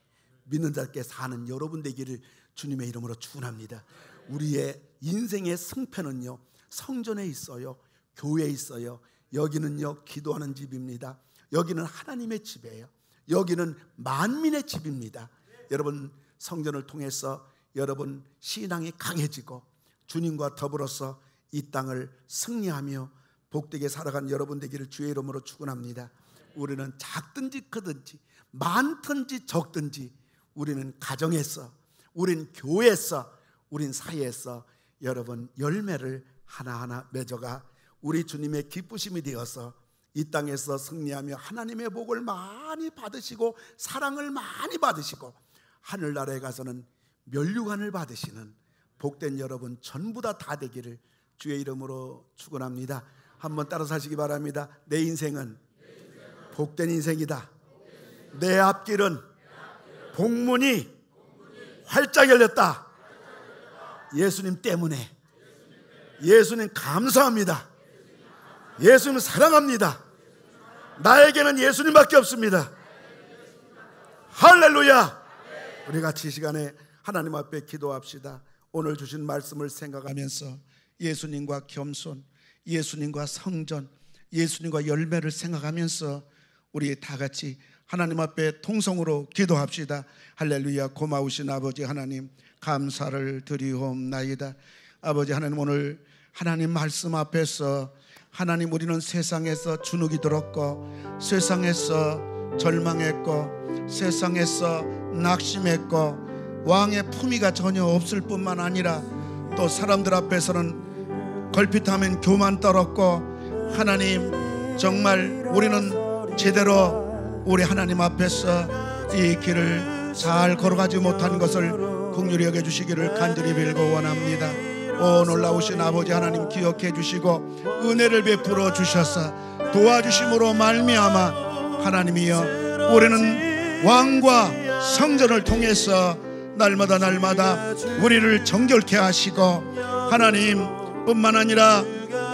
믿는 자께 사는 여러분 되기를 주님의 이름으로 축원합니다. 우리의 인생의 승패는요, 성전에 있어요, 교회에 있어요. 여기는요, 기도하는 집입니다. 여기는 하나님의 집이에요. 여기는 만민의 집입니다. 여러분 성전을 통해서 여러분 신앙이 강해지고 주님과 더불어서 이 땅을 승리하며 복되게 살아간 여러분 되기를 주의 이름으로 축원합니다. 우리는 작든지 크든지 많든지 적든지 우리는 가정에서, 우린 교회에서, 우린 사회에서 여러분 열매를 하나하나 맺어가 우리 주님의 기쁘심이 되어서 이 땅에서 승리하며 하나님의 복을 많이 받으시고 사랑을 많이 받으시고 하늘나라에 가서는 면류관을 받으시는 복된 여러분 전부 다 되기를 주의 이름으로 축원합니다. 한번 따라서 하시기 바랍니다. 내 인생은 복된 인생이다. 내 앞길은 복문이 활짝 열렸다. 예수님 때문에. 예수님 감사합니다. 예수님 사랑합니다. 나에게는 예수님밖에 없습니다. 할렐루야. 우리 같이 이 시간에 하나님 앞에 기도합시다. 오늘 주신 말씀을 생각하면서 예수님과 겸손, 예수님과 성전, 예수님과 열매를 생각하면서 우리 다 같이 하나님 앞에 통성으로 기도합시다. 할렐루야. 고마우신 아버지 하나님, 감사를 드리옵나이다. 아버지 하나님, 오늘 하나님 말씀 앞에서 하나님, 우리는 세상에서 주눅이 들었고, 세상에서 절망했고, 세상에서 낙심했고, 왕의 품위가 전혀 없을 뿐만 아니라 또 사람들 앞에서는 걸핏하면 교만 떨었고, 하나님 정말 우리는 제대로 우리 하나님 앞에서 이 길을 잘 걸어가지 못한 것을 긍휼히 여겨주시기를 간절히 빌고 원합니다. 오 놀라우신 아버지 하나님, 기억해 주시고 은혜를 베풀어 주셔서 도와주심으로 말미암아 하나님이여, 우리는 왕과 성전을 통해서 날마다 우리를 정결케 하시고, 하나님 뿐만 아니라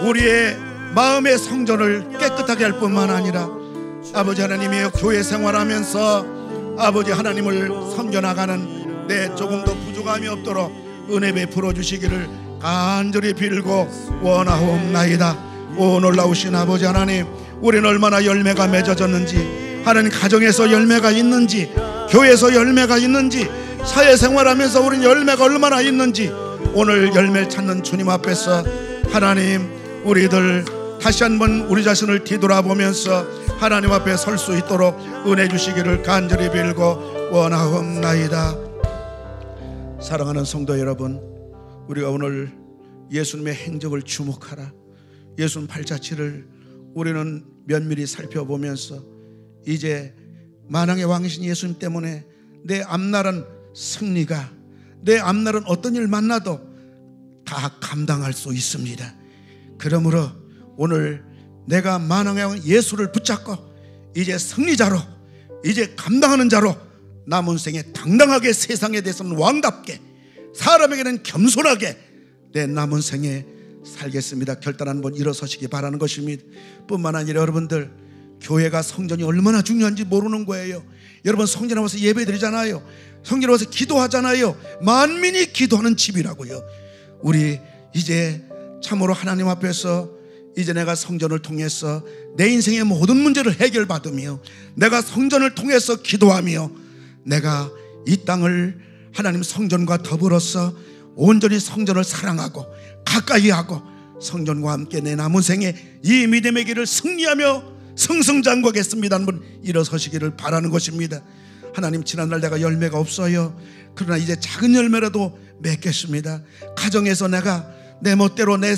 우리의 마음의 성전을 깨끗하게 할 뿐만 아니라 아버지 하나님이여, 교회 생활하면서 아버지 하나님을 섬겨나가는 내 조금도 부족함이 없도록 은혜 베풀어 주시기를 간절히 빌고 원하옵나이다. 오 놀라우신 아버지 하나님, 우리는 얼마나 열매가 맺어졌는지, 하나님 가정에서 열매가 있는지, 교회에서 열매가 있는지, 사회생활하면서 우리는 열매가 얼마나 있는지, 오늘 열매를 찾는 주님 앞에서 하나님, 우리들 다시 한번 우리 자신을 뒤돌아보면서 하나님 앞에 설 수 있도록 은혜 주시기를 간절히 빌고 원하옵나이다. 사랑하는 성도 여러분, 우리가 오늘 예수님의 행적을 주목하라, 예수님 발자취를 우리는 면밀히 살펴보면서 이제 만왕의 왕이신 예수님 때문에 내 앞날은 승리가, 내 앞날은 어떤 일 만나도 다 감당할 수 있습니다. 그러므로 오늘 내가 만왕의 왕 예수를 붙잡고 이제 승리자로, 이제 감당하는 자로 남은 생에 당당하게 세상에 대해서는 왕답게, 사람에게는 겸손하게 내 남은 생에 살겠습니다. 결단 한번 일어서시기 바라는 것입니다. 뿐만 아니라 여러분들, 교회가 성전이 얼마나 중요한지 모르는 거예요. 여러분 성전에 와서 예배 드리잖아요. 성전에 와서 기도하잖아요. 만민이 기도하는 집이라고요. 우리 이제 참으로 하나님 앞에서 이제 내가 성전을 통해서 내 인생의 모든 문제를 해결받으며, 내가 성전을 통해서 기도하며, 내가 이 땅을 하나님 성전과 더불어서 온전히 성전을 사랑하고 가까이 하고 성전과 함께 내 남은 생에 이 믿음의 길을 승리하며 승승장구하겠습니다. 한번 일어서시기를 바라는 것입니다. 하나님, 지난날 내가 열매가 없어요. 그러나 이제 작은 열매라도 맺겠습니다. 가정에서 내가 내 멋대로, 내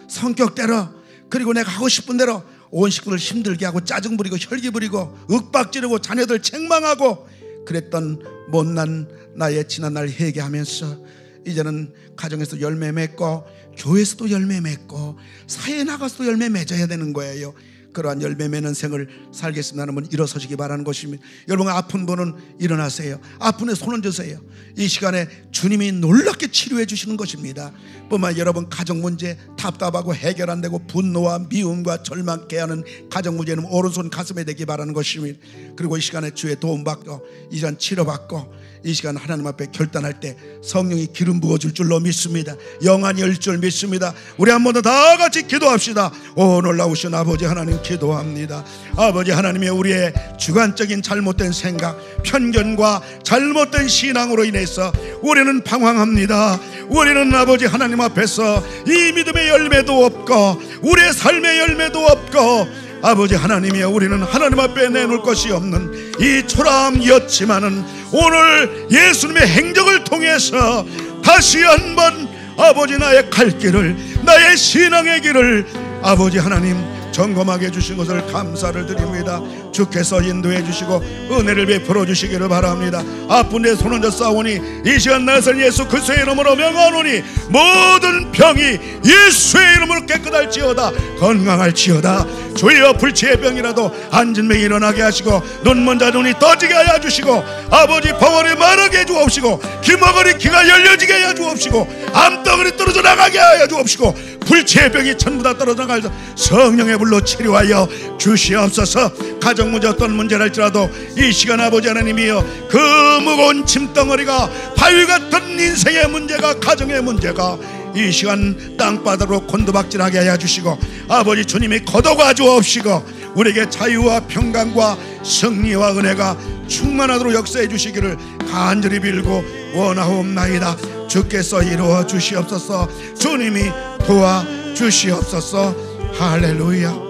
성격대로, 그리고 내가 하고 싶은 대로 온 식구를 힘들게 하고 짜증 부리고 혈기 부리고 윽박 지르고 자녀들 책망하고 그랬던 못난 나의 지난날 회개하면서 이제는 가정에서 열매 맺고 교회에서도 열매 맺고 사회에 나가서도 열매 맺어야 되는 거예요. 그러한 열매 맺는 생을 살겠습니다. 한번 일어서시기 바라는 것입니다. 여러분, 아픈 분은 일어나세요. 아픈 분의 손을 드세요. 이 시간에 주님이 놀랍게 치료해 주시는 것입니다. 뿐만 아니라 여러분, 가정 문제 답답하고 해결 안 되고 분노와 미움과 절망케 하는 가정 문제는 오른손 가슴에 대기 바라는 것입니다. 그리고 이 시간에 주의 도움 받고 이 시간 치료받고 이 시간 하나님 앞에 결단할 때 성령이 기름 부어줄 줄로 믿습니다. 영안이 열 줄 믿습니다. 우리 한 번 더 다 같이 기도합시다. 오 놀라우신 아버지 하나님, 기도합니다. 아버지 하나님의 우리의 주관적인 잘못된 생각, 편견과 잘못된 신앙으로 인해서 우리는 방황합니다. 우리는 아버지 하나님 앞에서 이 믿음의 열매도 없고 우리의 삶의 열매도 없고 아버지 하나님이여, 우리는 하나님 앞에 내놓을 것이 없는 이 초라함이었지만은 오늘 예수님의 행적을 통해서 다시 한번 아버지 나의 갈 길을, 나의 신앙의 길을 아버지 하나님 점검하게 해주신 것을 감사를 드립니다. 주께서 인도해 주시고 은혜를 베풀어 주시기를 바랍니다. 아픈 내 손 얹어 싸우니 이 시간 나설 예수 그리스도의 이름으로 명하노니 모든 병이 예수의 이름으로 깨끗할지어다, 건강할지어다. 주여, 불치의 병이라도 앉은 명 일어나게 하시고, 눈먼 자 눈이 떠지게 하여 주시고, 아버지 병원에 마르게 해 주옵시고, 귀머거리 귀가 열려지게 하여 주옵시고, 암덩어리 떨어져 나가게 하여 주옵시고, 불치의 병이 전부 다 떨어져 나가서 성령의 불로 치료하여 주시옵소서. 가정 문제 어떤 문제랄지라도 이 시간 아버지 하나님이여, 그 무거운 짐덩어리가 바위 같은 인생의 문제가, 가정의 문제가 이 시간 땅바닥으로 곤두박질하게 하여 주시고, 아버지 주님이 거둬가 주옵시고, 우리에게 자유와 평강과 승리와 은혜가 충만하도록 역사해 주시기를 간절히 빌고 원하옵나이다. 주께서 이루어 주시옵소서. 주님이 도와 주시옵소서. 할렐루야.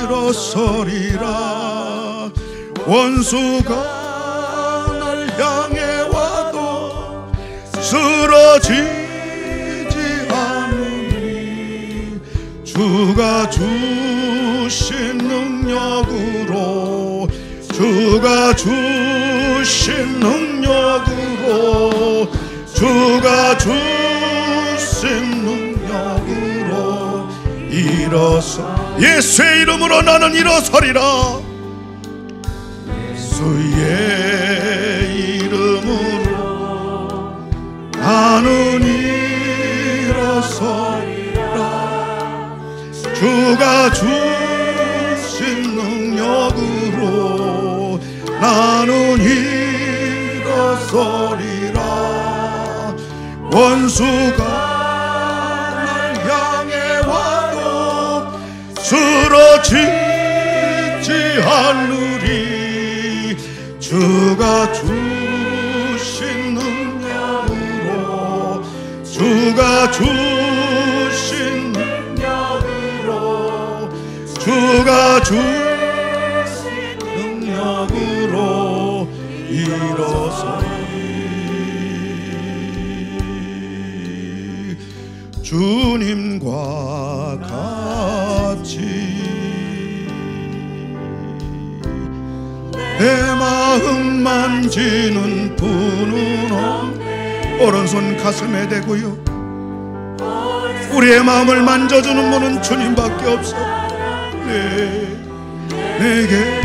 일어서리라. 원수가 날 향해 와도 쓰러지지 않으니, 주가 주신 능력으로, 주가 주신 능력으로, 주가 주신 능력으로 일어서, 예수의 이름으로 나는 일어서리라. 예수의 이름으로 나는 일어서리라. 주가 주신 능력으로 나는 일어서리라. 원수가 날 향해 와도 쓰러지지 않으리. 주가 주신 능력으로, 주가 주신 능력으로, 주가 주신 능력으로 일어서리. 주님과 같이 내 마음 만지는 분은 없네. 오른손 가슴에 대고요, 우리의 마음을 만져주는 분은 주님밖에 없어. 내게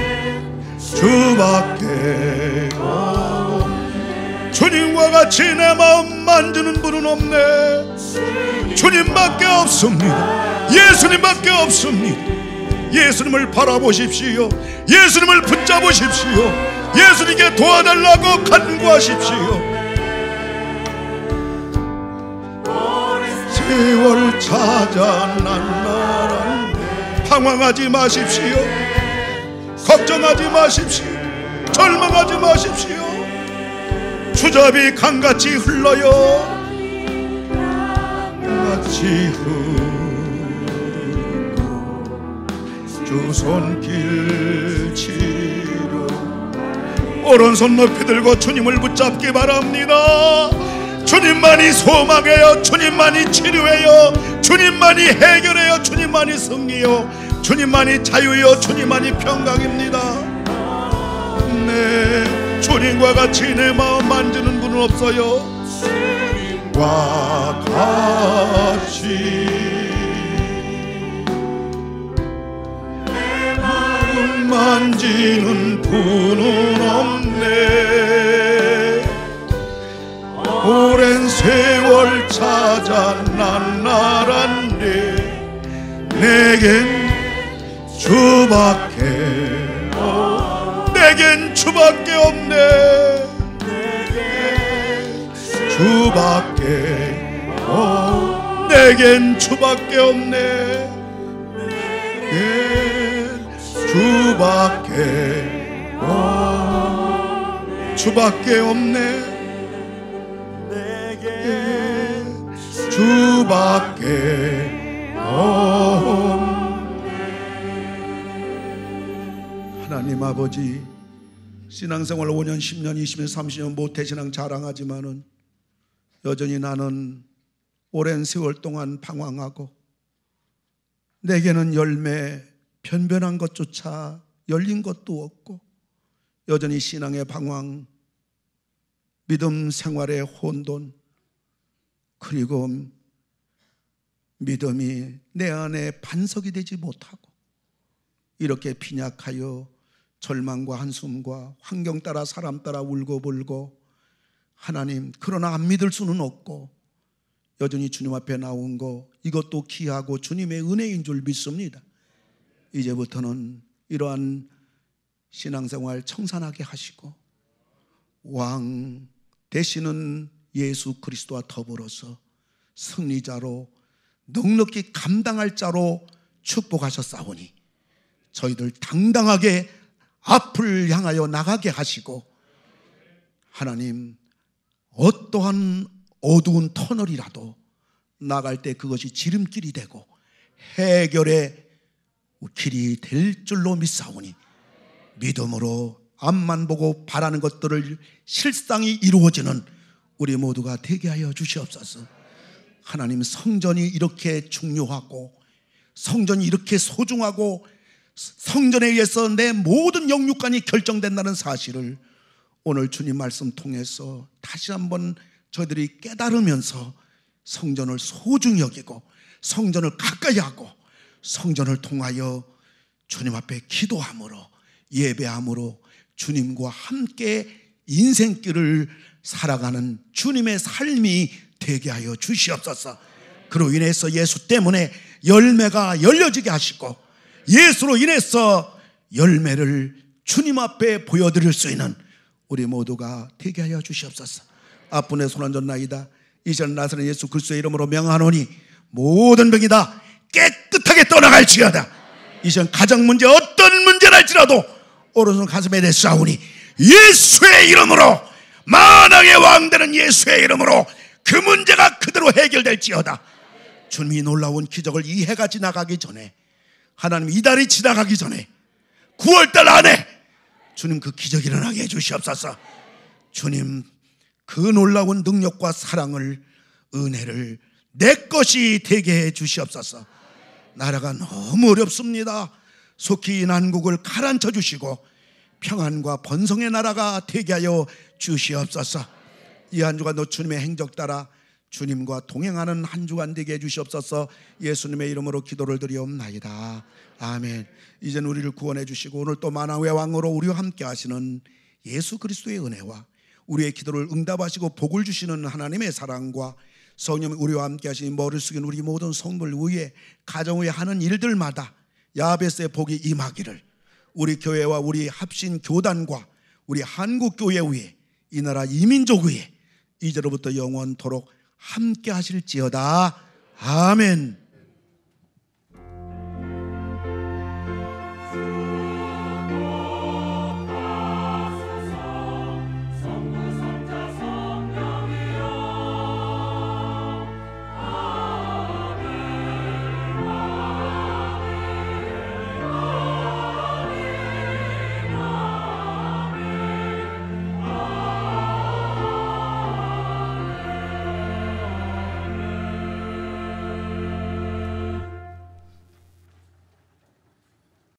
주밖에 없네. 주님과 같이 내 마음 만지는 분은 없네. 주님밖에 없습니다. 예수님밖에 없습니다. 예수님을 바라보십시오. 예수님을 붙잡으십시오. 예수님께 도와달라고 간구하십시오. 세월 찾아 난 나라. 방황하지 마십시오. 걱정하지 마십시오. 절망하지 마십시오. 주잡이 강같이 흘러요. 같이 흐르고 주 손길 치료. 오른손 높이 들고 주님을 붙잡기 바랍니다. 주님만이 소망해요. 주님만이 치료해요. 주님만이 해결해요. 주님만이 승리요. 주님만이 자유요. 주님만이 평강입니다. 네, 주님과 같이 내 마음 만지는 분은 없어요. 주님과 같이 내 마음 만지는 분은 없네. 오랜 세월 찾아 난 나란데 내겐 주밖에 내겐 주밖에 없네. 내겐 주밖에 내겐 주밖에 없네. 내겐 주밖에 주밖에 없네. 주밖에 없네. 하나님 아버지, 신앙생활 5년, 10년, 20년, 30년 모태신앙 자랑하지만은 여전히 나는 오랜 세월 동안 방황하고 내게는 열매 변변한 것조차 열린 것도 없고 여전히 신앙의 방황, 믿음 생활의 혼돈, 그리고 믿음이 내 안에 반석이 되지 못하고 이렇게 빈약하여 절망과 한숨과 환경 따라 사람 따라 울고불고 하나님, 그러나 안 믿을 수는 없고 여전히 주님 앞에 나온 거 이것도 귀하고 주님의 은혜인 줄 믿습니다. 이제부터는 이러한 신앙생활 청산하게 하시고 왕 되시는 예수 그리스도와 더불어서 승리자로 넉넉히 감당할 자로 축복하셨사오니 저희들 당당하게 앞을 향하여 나가게 하시고 하나님, 어떠한 어두운 터널이라도 나갈 때 그것이 지름길이 되고 해결의 길이 될 줄로 믿사오니 믿음으로 앞만 보고 바라는 것들을 실상이 이루어지는 우리 모두가 되게 하여 주시옵소서. 하나님, 성전이 이렇게 중요하고 성전이 이렇게 소중하고 성전에 의해서 내 모든 영육간이 결정된다는 사실을 오늘 주님 말씀 통해서 다시 한번 저희들이 깨달으면서 성전을 소중히 여기고 성전을 가까이 하고 성전을 통하여 주님 앞에 기도함으로 예배함으로 주님과 함께 인생길을 살아가는 주님의 삶이 되게 하여 주시옵소서. 그로 인해서 예수 때문에 열매가 열려지게 하시고 예수로 인해서 열매를 주님 앞에 보여드릴 수 있는 우리 모두가 되게 하여 주시옵소서. 앞분에 손 얹었나이다. 이전 나사렛 예수 그리스도의 이름으로 명하노니 모든 병이 다 깨끗하게 떠나갈지어다. 이전 가정 문제 어떤 문제랄지라도 오른손 가슴에 내싸우니 예수의 이름으로, 만왕의 왕 되는 예수의 이름으로 그 문제가 그대로 해결될지어다. 주님이 놀라운 기적을 이 해가 지나가기 전에, 하나님 이 달이 지나가기 전에 9월달 안에 주님 그 기적이 일어나게 해주시옵소서. 주님 그 놀라운 능력과 사랑을, 은혜를 내 것이 되게 해주시옵소서. 나라가 너무 어렵습니다. 속히 난국을 가라앉혀 주시고 평안과 번성의 나라가 되게 하여 주시옵소서. 이 한 주간 너 주님의 행적 따라 주님과 동행하는 한 주간 되게 해주시옵소서. 예수님의 이름으로 기도를 드리옵나이다. 아멘. 이제는 우리를 구원해 주시고 오늘 또 만왕의 왕으로 우리와 함께 하시는 예수 그리스도의 은혜와 우리의 기도를 응답하시고 복을 주시는 하나님의 사랑과 성령이 우리와 함께 하시니 머리 숙인 우리 모든 성도를 위해 가정 위에 하는 일들마다 야베스의 복이 임하기를 우리 교회와 우리 합신 교단과 우리 한국교회 위에 이 나라 이민족 위에 이제로부터 영원토록 함께 하실지어다. 아멘.